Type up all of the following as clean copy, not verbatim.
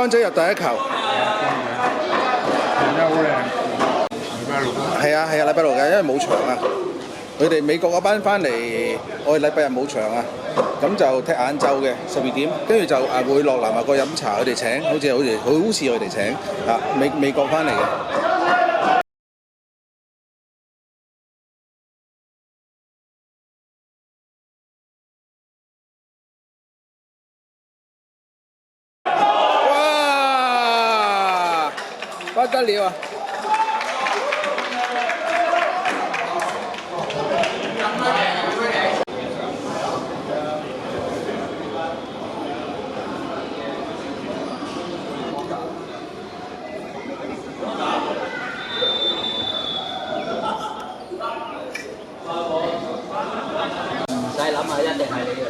江仔入第一球。係啊，禮拜六嘅，因為冇場啊。佢哋美國嗰班翻嚟，我哋禮拜日冇場啊，咁就踢晏晝嘅12點，跟住就會落南華國飲茶，佢哋請，好似佢哋請啊美國翻嚟嘅。哇！不得了啊！唔使諗啊，一定係你嘅。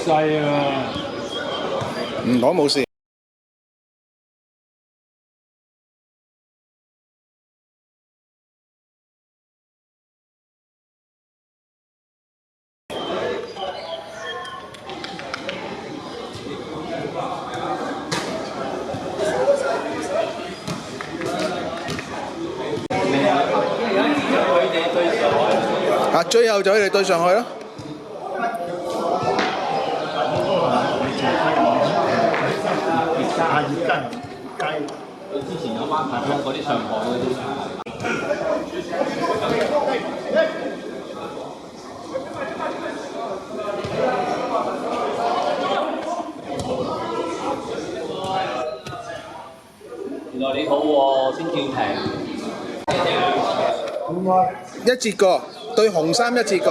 細啊！唔講冇事。啊，最後就佢哋對上去咯。佢之前有班朋友嗰啲上海嗰啲。原來你好喎，先叫停。一節過，對紅衫一節過。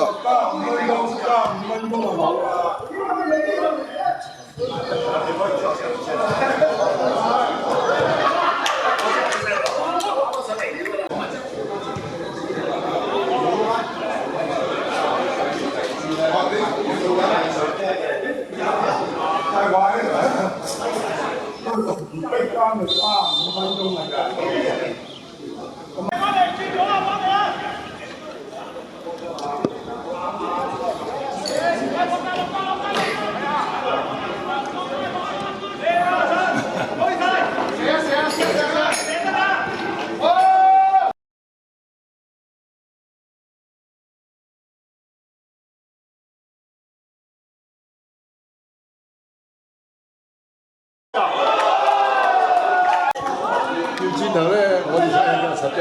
轉頭咧，我哋睇下實際，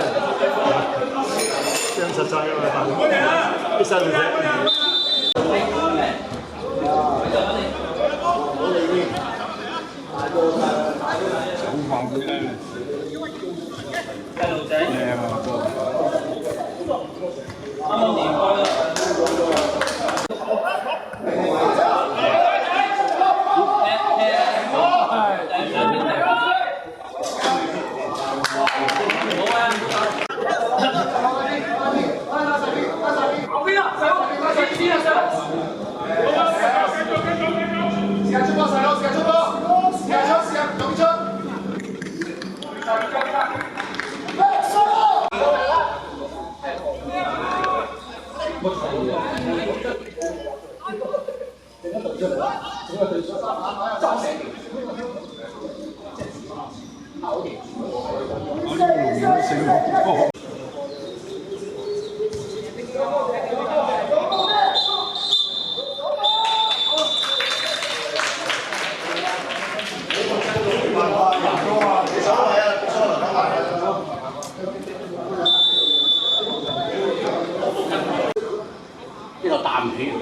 實際㗎嘛，啲細路仔。好放啲咧，細路仔。係啊，啱啱連開啦。呢個啖氣。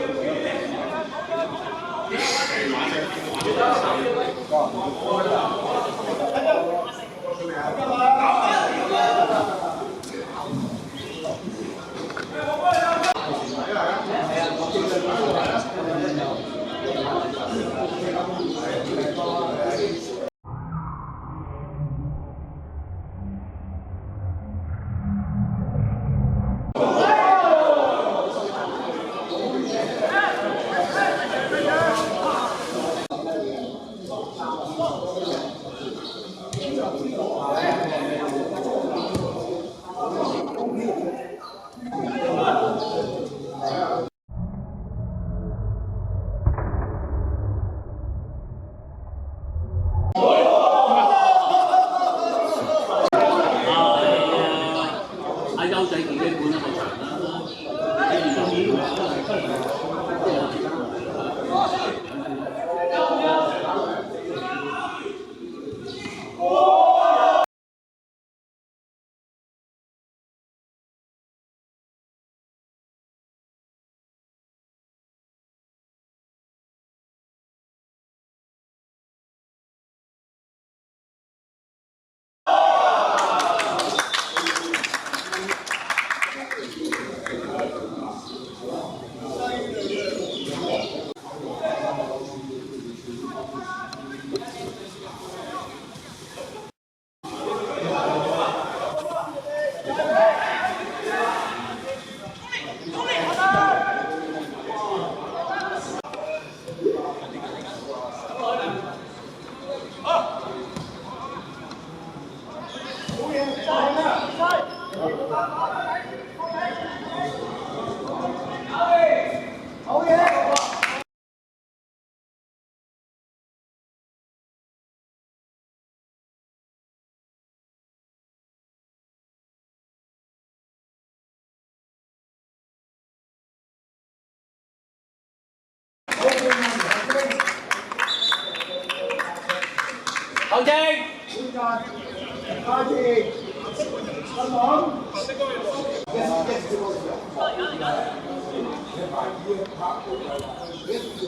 後正。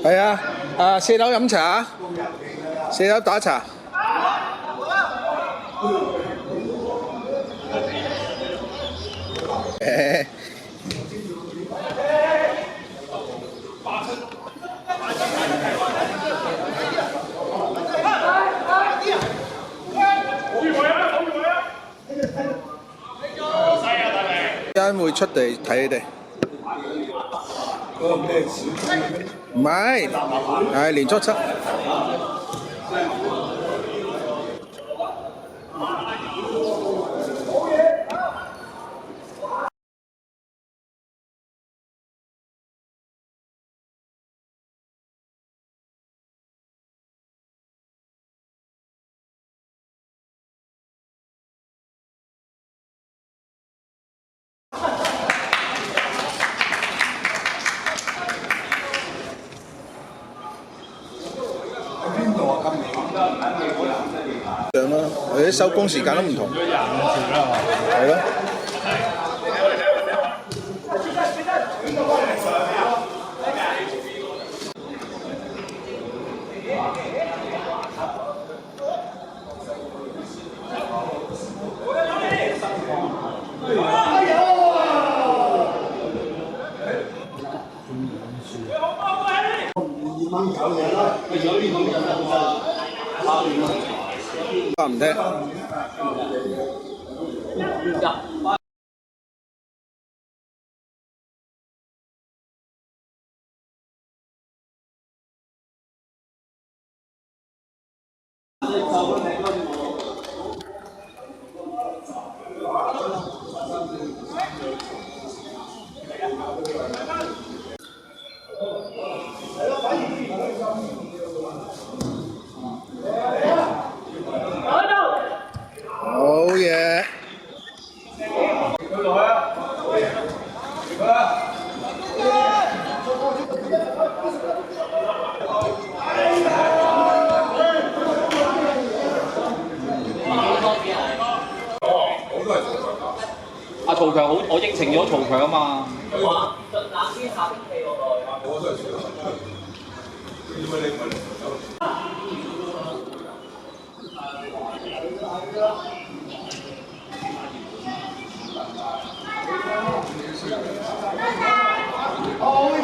係啊，4樓飲茶，4樓打茶。陣會出嚟睇你哋。唔係，係年初七。樣咯，佢啲收工時間都唔同。係咯。唔聽。好嘢！阿曹強好，我應承咗曹強啊嘛。佢話盡冷天下的氣落來。我都係少。點解你唔係？好嘢！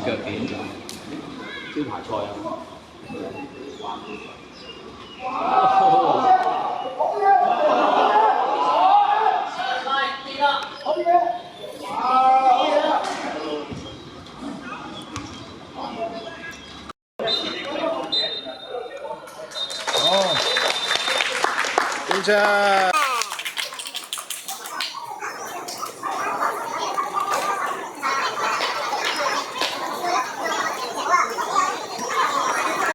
腳片招牌菜啊！點啫？